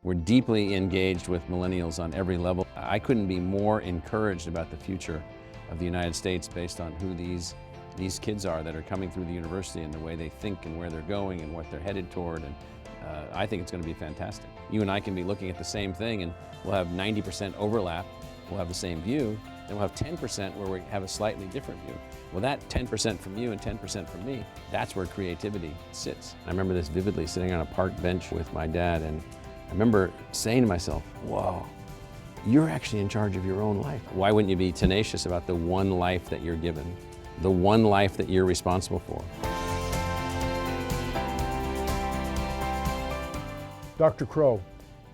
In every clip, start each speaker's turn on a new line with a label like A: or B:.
A: We're deeply engaged with millennials on every level. I couldn't be more encouraged about the future of the United States based on who these kids are that are coming through the university and the way they think and where they're going and what they're headed toward. And I think it's going to be fantastic. You and I can be looking at the same thing and we'll have 90% overlap. We'll have the same view. Then we'll have 10% where we have a slightly different view. Well, that 10% from you and 10% from me, that's where creativity sits. I remember this vividly, sitting on a park bench with my dad, and I remember saying to myself, whoa, you're actually in charge of your own life. Why wouldn't you be tenacious about the one life that you're given, the one life that you're responsible for?
B: Dr. Crow,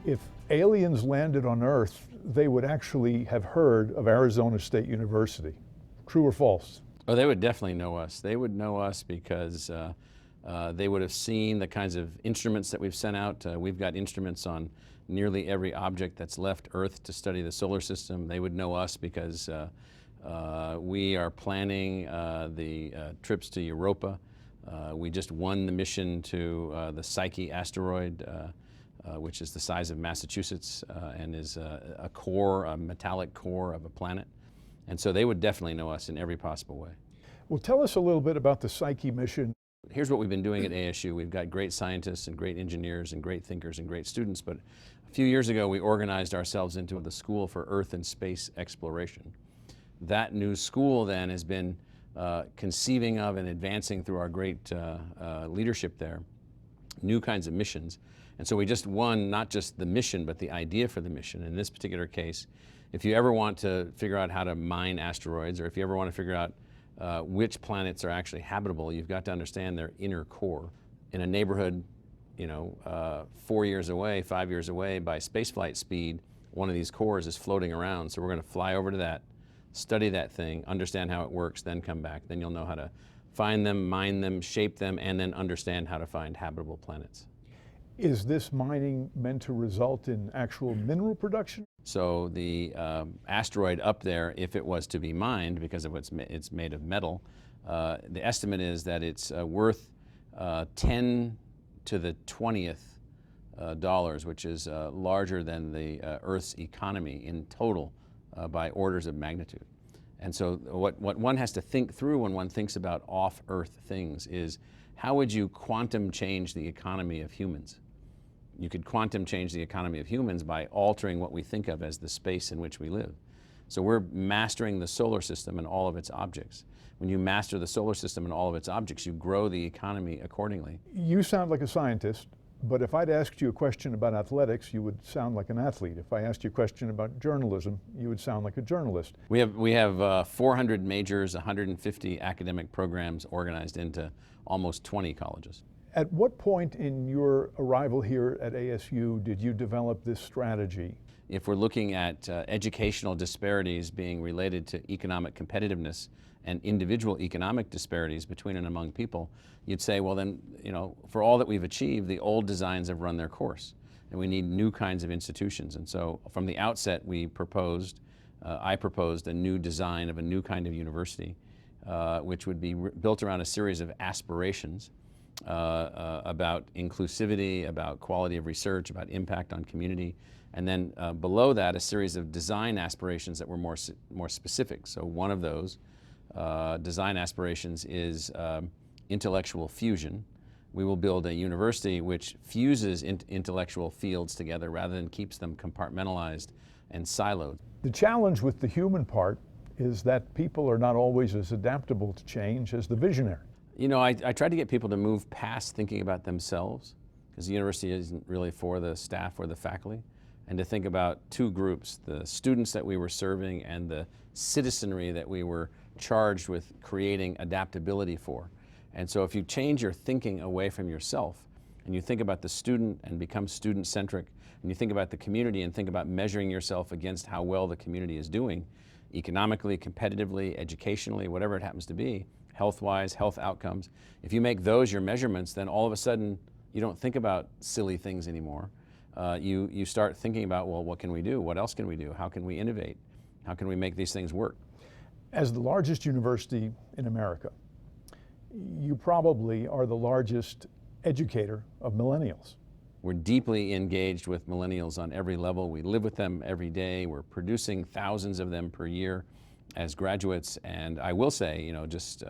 B: if aliens landed on Earth, they would actually have heard of Arizona State University. True or false?
A: Oh, they would definitely know us. They would know us because they would have seen the kinds of instruments that we've sent out. We've got instruments on nearly every object that's left Earth to study the solar system. They would know us because we are planning the trips to Europa. We just won the mission to the Psyche asteroid, which is the size of Massachusetts and is a core, a metallic core of a planet. And so they would definitely know us in every possible way.
B: Well, tell us a little bit about the Psyche mission.
A: Here's what we've been doing at ASU. We've got great scientists and great engineers and great thinkers and great students, but a few years ago we organized ourselves into the School for Earth and Space Exploration. That new school then has been conceiving of and advancing through our great leadership there, new kinds of missions. And so we just won not just the mission, but the idea for the mission. In this particular case, if you ever want to figure out how to mine asteroids, or if you ever want to figure out which planets are actually habitable, you've got to understand their inner core. In a neighborhood, 4 years away, 5 years away, by spaceflight speed, one of these cores is floating around. So we're going to fly over to that, study that thing, understand how it works, then come back. Then you'll know how to find them, mine them, shape them, and then understand how to find habitable planets.
B: Is this mining meant to result in actual mineral production?
A: So the asteroid up there, if it was to be mined, because of it's made of metal, the estimate is that it's worth 10 to the 20th dollars, which is larger than the Earth's economy in total by orders of magnitude. And so what one has to think through when one thinks about off-Earth things is, how would you quantum change the economy of humans? You could quantum change the economy of humans by altering what we think of as the space in which we live. So we're mastering the solar system and all of its objects. When you master the solar system and all of its objects, you grow the economy accordingly.
B: You sound like a scientist, but if I'd asked you a question about athletics, you would sound like an athlete. If I asked you a question about journalism, you would sound like a journalist.
A: We have 400 majors, 150 academic programs organized into almost 20 colleges.
B: At what point in your arrival here at ASU did you develop this strategy?
A: If we're looking at educational disparities being related to economic competitiveness and individual economic disparities between and among people, you'd say, well then, for all that we've achieved, the old designs have run their course, and we need new kinds of institutions. And so from the outset, I proposed a new design of a new kind of university, which would be built around a series of aspirations about inclusivity, about quality of research, about impact on community, and then below that a series of design aspirations that were more specific. So one of those design aspirations is intellectual fusion. We will build a university which fuses intellectual fields together rather than keeps them compartmentalized and siloed.
B: The challenge with the human part is that people are not always as adaptable to change as the visionary.
A: I tried to get people to move past thinking about themselves, because the university isn't really for the staff or the faculty, and to think about two groups, the students that we were serving and the citizenry that we were charged with creating adaptability for. And so if you change your thinking away from yourself and you think about the student and become student-centric, and you think about the community and think about measuring yourself against how well the community is doing, economically, competitively, educationally, whatever it happens to be, health-wise, health outcomes. If you make those your measurements, then all of a sudden you don't think about silly things anymore. You start thinking about, well, what can we do? What else can we do? How can we innovate? How can we make these things work?
B: As the largest university in America, you probably are the largest educator of millennials.
A: We're deeply engaged with millennials on every level. We live with them every day. We're producing thousands of them per year as graduates. And I will say, just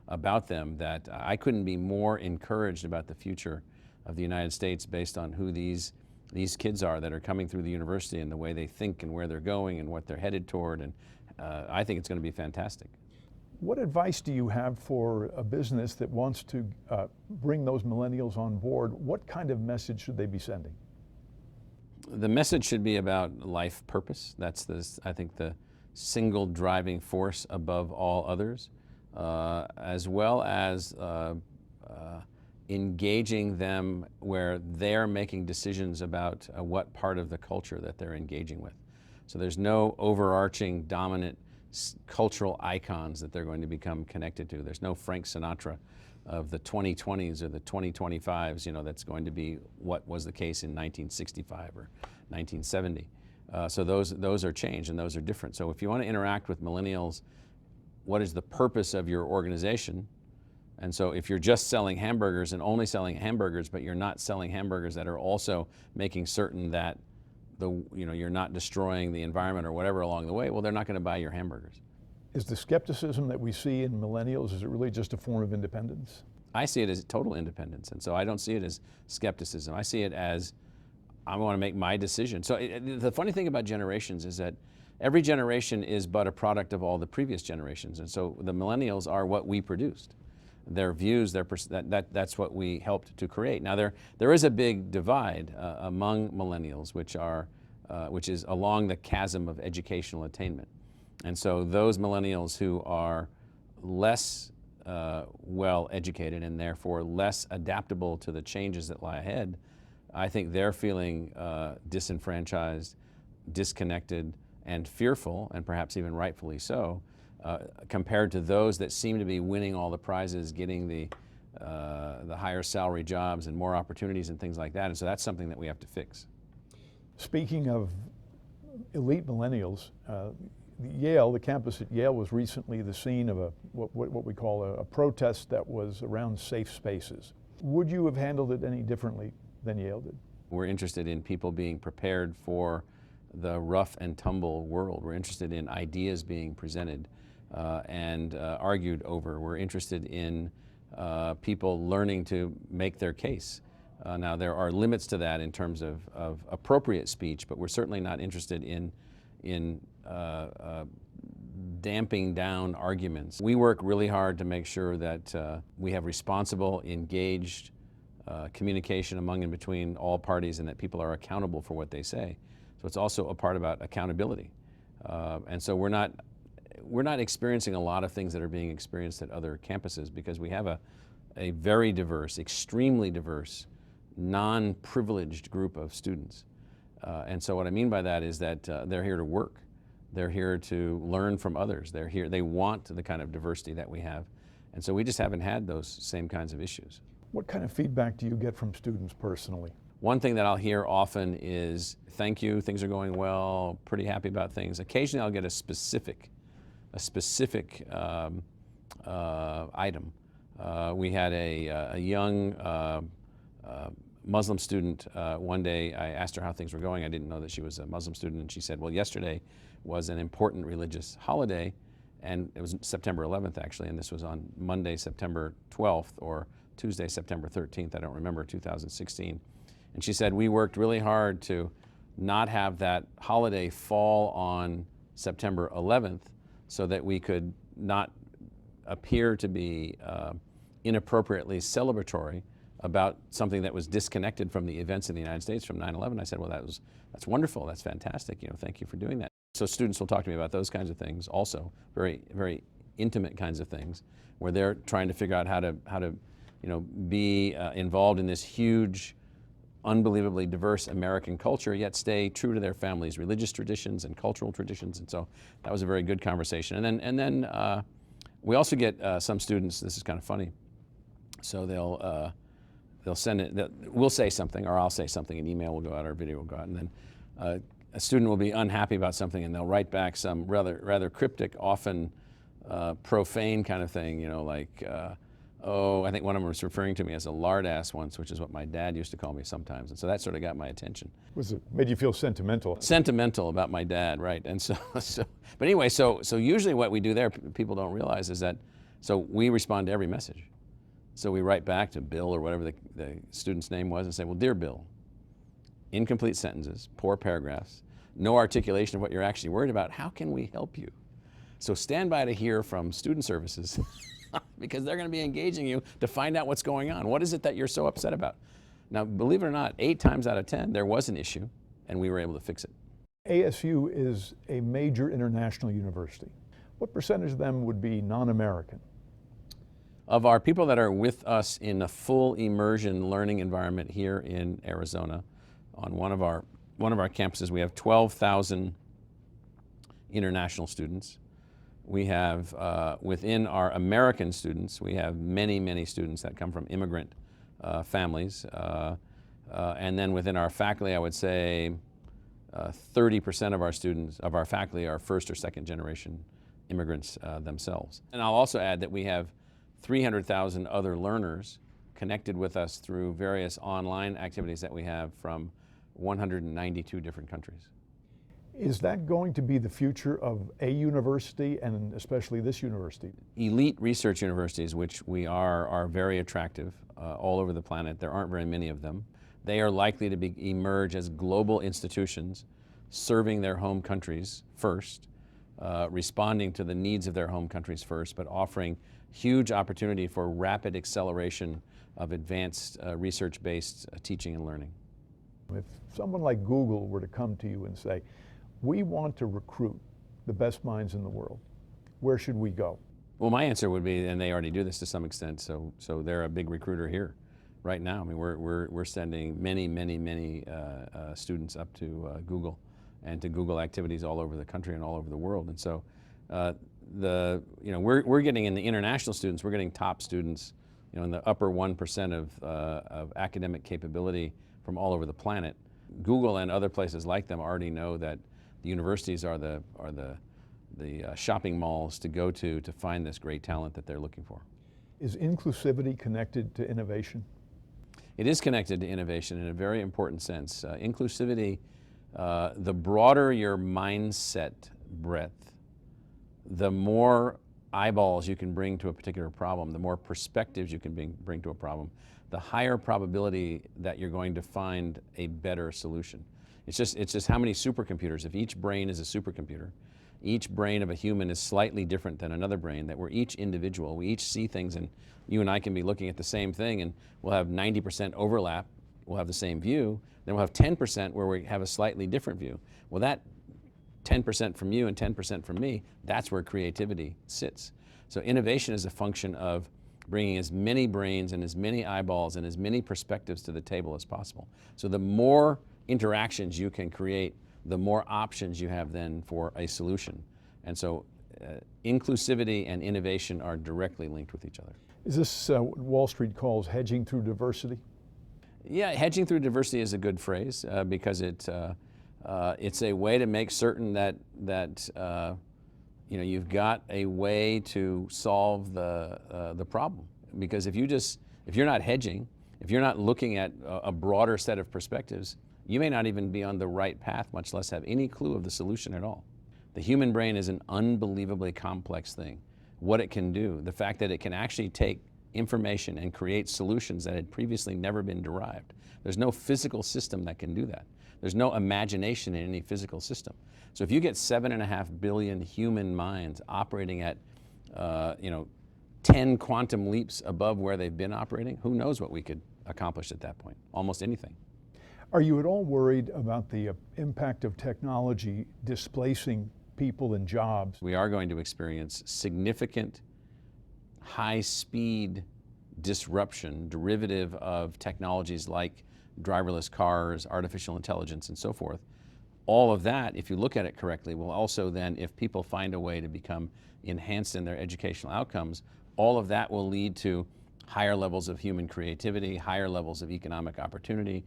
A: about them, that I couldn't be more encouraged about the future of the United States based on who these kids are that are coming through the university and the way they think and where they're going and what they're headed toward. And I think it's going to be fantastic.
B: What advice do you have for a business that wants to bring those millennials on board? What kind of message should they be sending?
A: The message should be about life purpose. That's, I think, the single driving force above all others, as well as engaging them where they're making decisions about what part of the culture that they're engaging with. So there's no overarching dominant cultural icons that they're going to become connected to. There's no Frank Sinatra of the 2020s or the 2025s, that's going to be what was the case in 1965 or 1970. So those are changed and those are different. So if you want to interact with millennials, what is the purpose of your organization? And so if you're just selling hamburgers and only selling hamburgers, but you're not selling hamburgers that are also making certain that you're not destroying the environment or whatever along the way, well, they're not going to buy your hamburgers.
B: Is the skepticism that we see in millennials, is it really just a form of independence?
A: I see it as total independence, and so I don't see it as skepticism. I see it as, I want to make my decision. So the funny thing about generations is that every generation is but a product of all the previous generations, and so the millennials are what we produced. Their views, that's what we helped to create. Now there is a big divide among millennials, which is along the chasm of educational attainment. And so those millennials who are less well educated and therefore less adaptable to the changes that lie ahead, I think they're feeling disenfranchised, disconnected, and fearful, and perhaps even rightfully so, compared to those that seem to be winning all the prizes, getting the higher salary jobs and more opportunities and things like that. And so that's something that we have to fix.
B: Speaking of elite millennials, Yale, the campus at Yale was recently the scene of what we call a protest that was around safe spaces. Would you have handled it any differently than Yale did?
A: We're interested in people being prepared for the rough and tumble world. We're interested in ideas being presented and argued over. We're interested in people learning to make their case. Now there are limits to that in terms of appropriate speech, but we're certainly not interested in damping down arguments. We work really hard to make sure that we have responsible, engaged communication among and between all parties, and that people are accountable for what they say. So it's also a part about accountability. And so we're not experiencing a lot of things that are being experienced at other campuses, because we have a very diverse, extremely diverse, non-privileged group of students. And so what I mean by that is that they're here to work. They're here to learn from others. They want the kind of diversity that we have. And so we just haven't had those same kinds of issues.
B: What kind of feedback do you get from students personally?
A: One thing that I'll hear often is, thank you, things are going well, pretty happy about things. Occasionally I'll get a specific item. We had a young Muslim student one day. I asked her how things were going. I didn't know that she was a Muslim student, and she said, well, yesterday was an important religious holiday, and it was September 11th actually, and this was on Monday, September 12th, or Tuesday, September 13th, I don't remember, 2016. And she said, we worked really hard to not have that holiday fall on September 11th so that we could not appear to be inappropriately celebratory about something that was disconnected from the events in the United States from 9/11. I said, well, that's wonderful, that's fantastic, thank you for doing that. So students will talk to me about those kinds of things also, very, very intimate kinds of things, where they're trying to figure out how to be involved in this huge, unbelievably diverse American culture, yet stay true to their family's religious traditions and cultural traditions. And so that was a very good conversation. And then we also get some students, this is kind of funny, so they'll send it, we'll say something, or I'll say something, an email will go out, or a video will go out, and then a student will be unhappy about something and they'll write back some rather cryptic, often profane kind of thing, like, Oh, I think one of them was referring to me as a lard ass once, which is what my dad used to call me sometimes. And so that sort of got my attention.
B: Made you feel sentimental?
A: Sentimental about my dad, right? And but anyway, so usually what we do there, people don't realize, is that, so we respond to every message. So we write back to Bill or whatever the student's name was and say, well, dear Bill, incomplete sentences, poor paragraphs, no articulation of what you're actually worried about. How can we help you? So stand by to hear from student services because they're going to be engaging you to find out what's going on. What is it that you're so upset about? Now, believe it or not, 8 times out of 10, there was an issue and we were able to fix it.
B: ASU is a major international university. What percentage of them would be non-American?
A: Of our people that are with us in a full immersion learning environment here in Arizona, on one of our campuses, we have 12,000 international students. We have, within our American students, we have many, many students that come from immigrant families. And then within our faculty, I would say 30% of our students, of our faculty, are first or second generation immigrants themselves. And I'll also add that we have 300,000 other learners connected with us through various online activities that we have from 192 different countries.
B: Is that going to be the future of a university, and especially this university?
A: Elite research universities, which we are very attractive all over the planet. There aren't very many of them. They are likely to emerge as global institutions serving their home countries first, responding to the needs of their home countries first, but offering huge opportunity for rapid acceleration of advanced research-based teaching and learning.
B: If someone like Google were to come to you and say, we want to recruit the best minds in the world, where should we go?
A: Well, my answer would be, and they already do this to some extent, so they're a big recruiter here right now. I mean, we're sending many students up to Google and to Google activities all over the country and all over the world. And so we're getting, in the international students, we're getting top students, in the upper 1% of academic capability from all over the planet. Google and other places like them already know that the universities are the shopping malls to go to find this great talent that they're looking for.
B: Is inclusivity connected to innovation?
A: It is connected to innovation in a very important sense. Inclusivity, the broader your mindset breadth, the more eyeballs you can bring to a particular problem, the more perspectives you can bring to a problem, the higher probability that you're going to find a better solution. It's just how many supercomputers. If each brain is a supercomputer, each brain of a human is slightly different than another brain, that we're each individual. We each see things, and you and I can be looking at the same thing and we'll have 90% overlap, we'll have the same view, then we'll have 10% where we have a slightly different view. Well, that 10% from you and 10% from me, that's where creativity sits. So innovation is a function of bringing as many brains and as many eyeballs and as many perspectives to the table as possible. So the more interactions you can create, the more options you have then for a solution. And so inclusivity and innovation are directly linked with each other.
B: Is this what Wall Street calls hedging through diversity?
A: Yeah, hedging through diversity is a good phrase because it's a way to make certain that you've got a way to solve the problem. Because if you're not hedging, if you're not looking at a broader set of perspectives, you may not even be on the right path, much less have any clue of the solution at all. The human brain is an unbelievably complex thing. What it can do, the fact that it can actually take information and create solutions that had previously never been derived. There's no physical system that can do that. There's no imagination in any physical system. So if you get 7.5 billion human minds operating at 10 quantum leaps above where they've been operating, who knows what we could accomplish at that point? Almost anything.
B: Are you at all worried about the impact of technology displacing people and jobs?
A: We are going to experience significant high-speed disruption derivative of technologies like driverless cars, artificial intelligence, and so forth. All of that, if you look at it correctly, will also then, if people find a way to become enhanced in their educational outcomes, all of that will lead to higher levels of human creativity, higher levels of economic opportunity,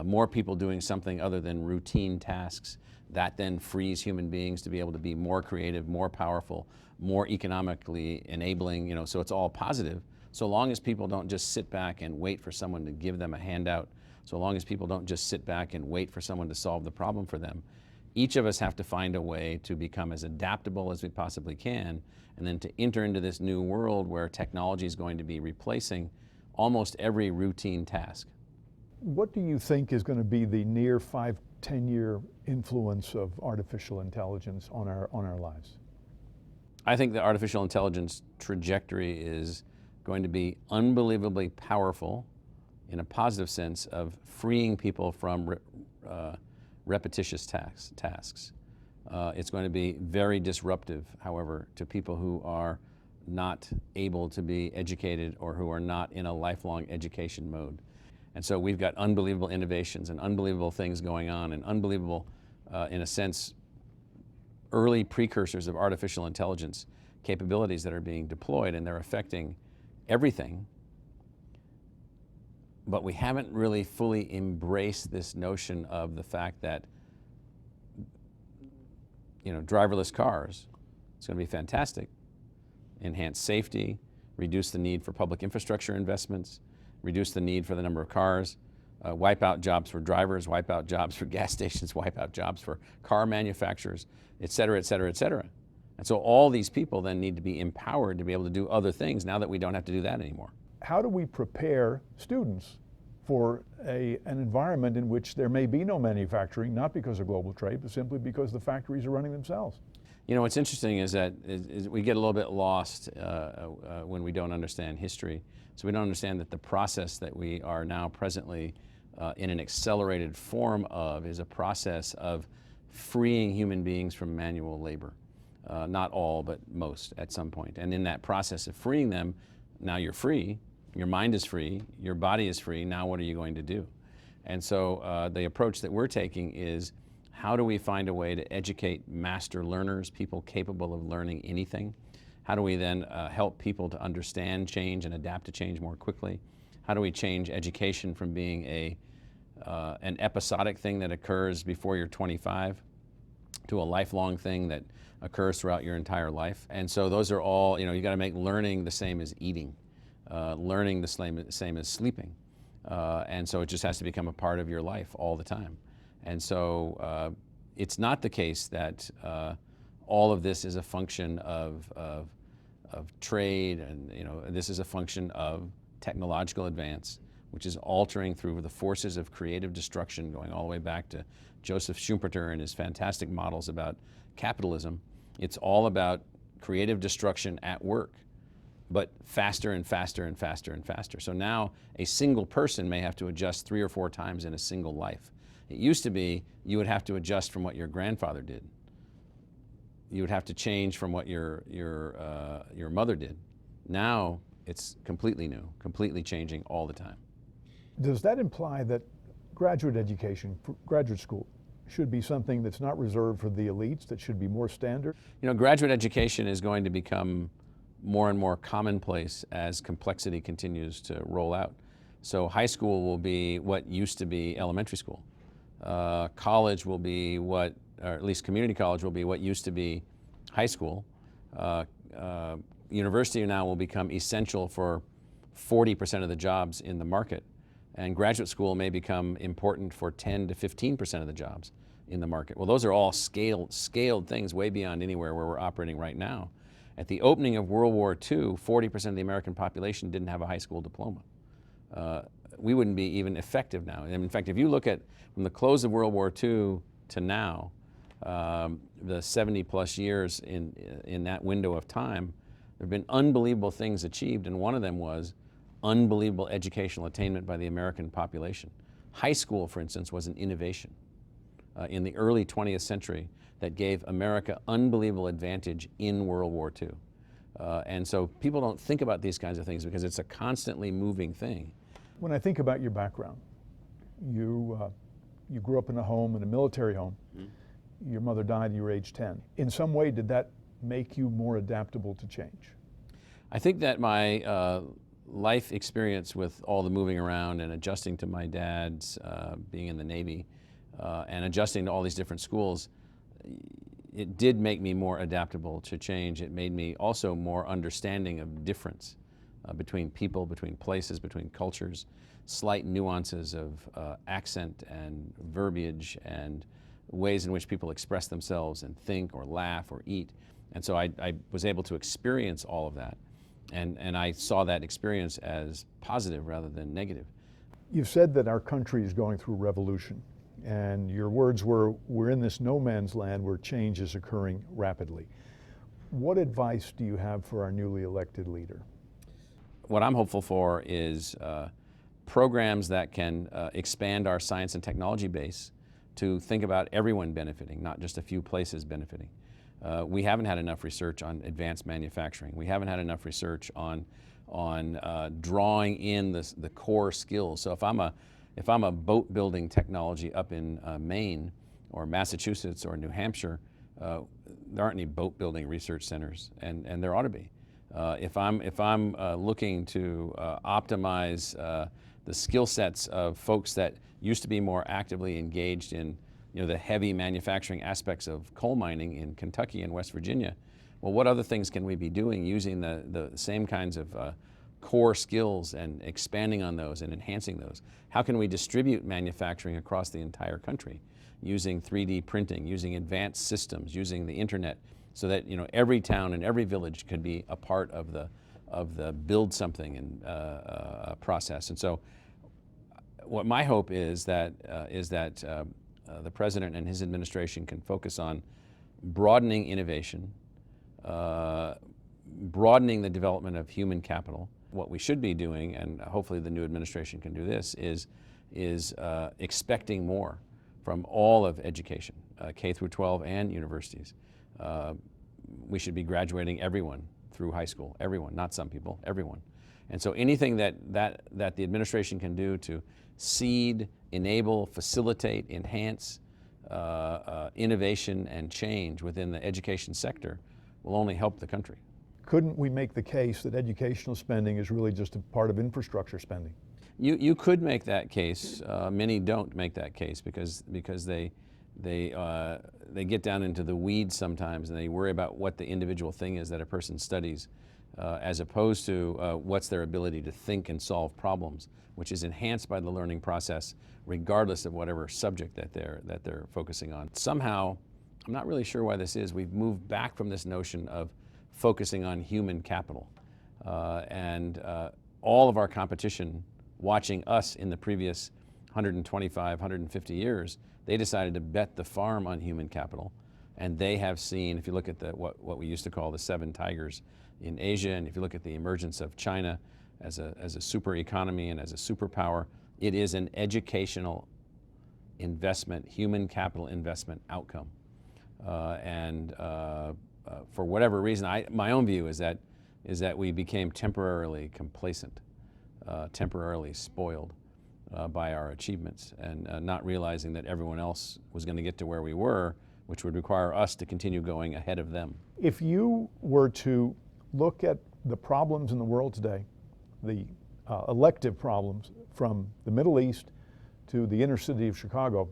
A: more people doing something other than routine tasks. That then frees human beings to be able to be more creative, more powerful, more economically enabling, so it's all positive. So long as people don't just sit back and wait for someone to give them a handout, so long as people don't just sit back and wait for someone to solve the problem for them, each of us have to find a way to become as adaptable as we possibly can, and then to enter into this new world where technology is going to be replacing almost every routine task.
B: What do you think is going to be the near 5-10-year influence of artificial intelligence on our lives?
A: I think the artificial intelligence trajectory is going to be unbelievably powerful in a positive sense of freeing people from repetitious tasks. It's going to be very disruptive, however, to people who are not able to be educated or who are not in a lifelong education mode. And so we've got unbelievable innovations and unbelievable things going on and unbelievable, in a sense, early precursors of artificial intelligence capabilities that are being deployed, and they're affecting everything. But we haven't really fully embraced this notion of the fact that, driverless cars, it's going to be fantastic, enhance safety, reduce the need for public infrastructure investments, reduce the need for the number of cars, wipe out jobs for drivers, wipe out jobs for gas stations, wipe out jobs for car manufacturers, et cetera, et cetera, et cetera. And so all these people then need to be empowered to be able to do other things now that we don't have to do that anymore.
B: How do we prepare students for an environment in which there may be no manufacturing, not because of global trade, but simply because the factories are running themselves?
A: What's interesting is that we get a little bit lost when we don't understand history. So we don't understand that the process that we are now presently in an accelerated form of is a process of freeing human beings from manual labor. Not all, but most at some point. And in that process of freeing them, now you're free, your mind is free, your body is free, now what are you going to do? And so the approach that we're taking is, how do we find a way to educate master learners, people capable of learning anything? How do we then help people to understand change and adapt to change more quickly? How do we change education from being an episodic thing that occurs before you're 25 to a lifelong thing that occurs throughout your entire life? And so those are all, you got to make learning the same as eating, learning the same as sleeping. And so it just has to become a part of your life all the time. And so it's not the case that all of this is a function of trade, and this is a function of technological advance, which is altering through the forces of creative destruction, going all the way back to Joseph Schumpeter and his fantastic models about capitalism. It's all about creative destruction at work, but faster and faster and faster and faster. So now a single person may have to adjust 3 or 4 times in a single life. It used to be you would have to adjust from what your grandfather did. You would have to change from what your mother did. Now it's completely new, completely changing all the time.
B: Does that imply that graduate education, graduate school, should be something that's not reserved for the elites, that should be more standard?
A: Graduate education is going to become more and more commonplace as complexity continues to roll out. So high school will be what used to be elementary school. College will be or at least community college will be what used to be high school. University now will become essential for 40% of the jobs in the market. And graduate school may become important for 10 to 15% of the jobs in the market. Well, those are all scaled things way beyond anywhere where we're operating right now. At the opening of World War II, 40% of the American population didn't have a high school diploma. We wouldn't be even effective now. And in fact, if you look at from the close of World War II to now, the 70 plus years in that window of time, there have been unbelievable things achieved, and one of them was unbelievable educational attainment by the American population. High school, for instance, was an innovation in the early 20th century that gave America unbelievable advantage in World War II. And so people don't think about these kinds of things because it's a constantly moving thing.
B: When I think about your background, you grew up in a military home. Mm-hmm. Your mother died, you were age 10. In some way, did that make you more adaptable to change?
A: I think that my life experience with all the moving around and adjusting to my dad's being in the Navy and adjusting to all these different schools, it did make me more adaptable to change. It made me also more understanding of difference. between people, between places, between cultures, slight nuances of accent and verbiage and ways in which people express themselves and think or laugh or eat. And so I was able to experience all of that. And I saw that experience as positive rather than negative.
B: You've said that our country is going through revolution, and your words were, we're in this no man's land where change is occurring rapidly. What advice do you have for our newly elected leader?
A: What I'm hopeful for is programs that can expand our science and technology base to think about everyone benefiting, not just a few places benefiting. We haven't had enough research on advanced manufacturing. We haven't had enough research on drawing in the core skills. So if I'm a boat building technology up in Maine or Massachusetts or New Hampshire, there aren't any boat building research centers, and there ought to be. If I'm looking to optimize the skill sets of folks that used to be more actively engaged in the heavy manufacturing aspects of coal mining in Kentucky and West Virginia, well, what other things can we be doing using the same kinds of core skills and expanding on those and enhancing those? How can we distribute manufacturing across the entire country using 3D printing, using advanced systems, using the internet, so that every town and every village could be a part of the build something and process. And so, what my hope is that the president and his administration can focus on broadening innovation, broadening the development of human capital. What we should be doing, and hopefully the new administration can do this, is expecting more from all of education, K through 12 and universities. We should be graduating everyone through high school, everyone, not some people, everyone. And so anything that the administration can do to seed, enable, facilitate, enhance innovation and change within the education sector will only help the country.
B: Couldn't we make the case that educational spending is really just a part of infrastructure spending?
A: You could make that case. Many don't make that case because they get down into the weeds sometimes, and they worry about what the individual thing is that a person studies, as opposed to what's their ability to think and solve problems, which is enhanced by the learning process, regardless of whatever subject that they're focusing on. Somehow, I'm not really sure why this is, we've moved back from this notion of focusing on human capital, and all of our competition, watching us in the previous 125, 150 years, they decided to bet the farm on human capital, and they have seen, if you look at what we used to call the 7 tigers in Asia, and if you look at the emergence of China as a super economy and as a superpower, it is an educational investment, human capital investment outcome. For whatever reason, my own view is that we became temporarily complacent, temporarily spoiled by our achievements, and not realizing that everyone else was going to get to where we were, which would require us to continue going ahead of them.
B: If you were to look at the problems in the world today, the elective problems from the Middle East to the inner city of Chicago,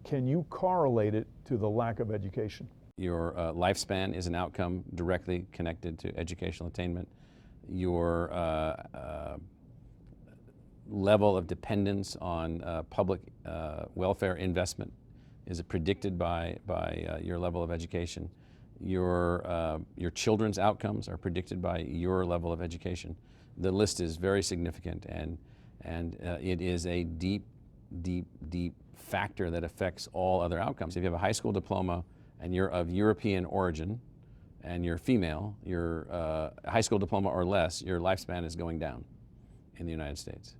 B: can you correlate it to the lack of education?
A: Your lifespan is an outcome directly connected to educational attainment. Your level of dependence on public welfare investment is predicted by your level of education. Your children's outcomes are predicted by your level of education. The list is very significant, and it is a deep factor that affects all other outcomes. If you have a high school diploma and you're of European origin and you're female, your high school diploma or less, your lifespan is going down in the United States.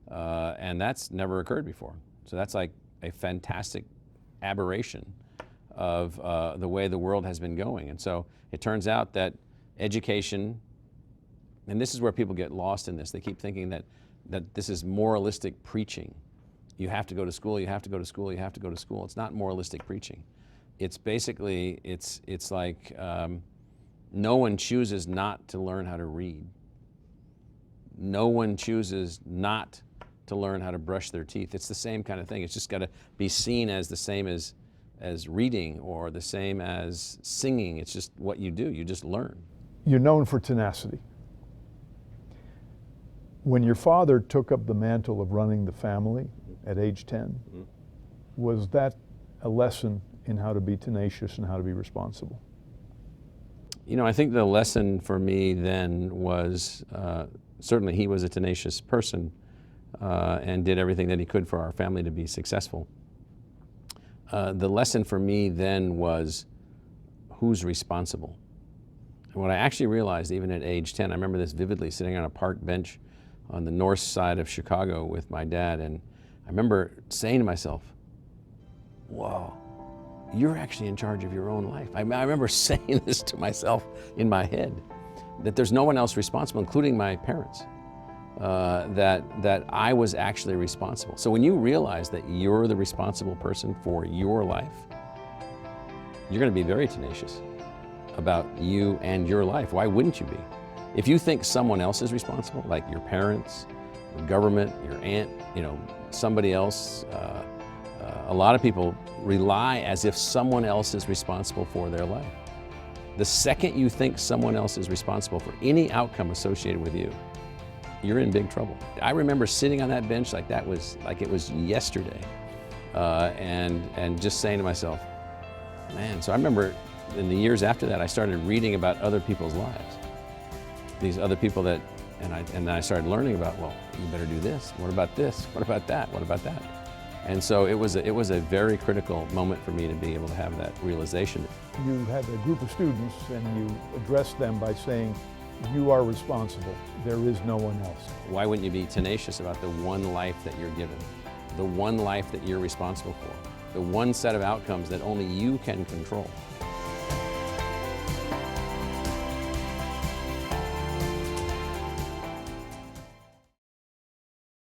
A: And that's never occurred before. So that's like a fantastic aberration of the way the world has been going. And so it turns out that education, and this is where people get lost in this, they keep thinking that this is moralistic preaching. You have to go to school, you have to go to school, you have to go to school. It's not moralistic preaching. It's basically, it's like no one chooses not to learn how to read. No one chooses not to learn how to brush their teeth. It's the same kind of thing. It's just got to be seen as the same as reading or the same as singing. It's just what you do. You just learn.
B: You're known for tenacity. When your father took up the mantle of running the family at age 10, was that a lesson in how to be tenacious and how to be responsible?
A: You know, I think the lesson for me then was certainly he was a tenacious person and did everything that he could for our family to be successful. The lesson for me then was who's responsible. And what I actually realized even at age 10, I remember this vividly, sitting on a park bench on the north side of Chicago with my dad, and I remember saying to myself, whoa, you're actually in charge of your own life. I remember saying this to myself in my head, that there's no one else responsible, including my parents, that I was actually responsible. So when you realize that you're the responsible person for your life, you're going to be very tenacious about you and your life. Why wouldn't you be? If you think someone else is responsible, like your parents, the government, your aunt, you know, somebody else, a lot of people rely as if someone else is responsible for their life. The second you think someone else is responsible for any outcome associated with you, you're in big trouble. I remember sitting on that bench like it was yesterday, and just saying to myself, man. So I remember in the years after that, I started reading about other people's lives. These other people that, and then I started learning about, well, you better do this. What about this? What about that? What about that? And so it was a very critical moment for me to be able to have that realization.
B: You had a group of students and you addressed them by saying, you are responsible. There is no one else.
A: Why wouldn't you be tenacious about the one life that you're given, the one life that you're responsible for, the one set of outcomes that only you can control?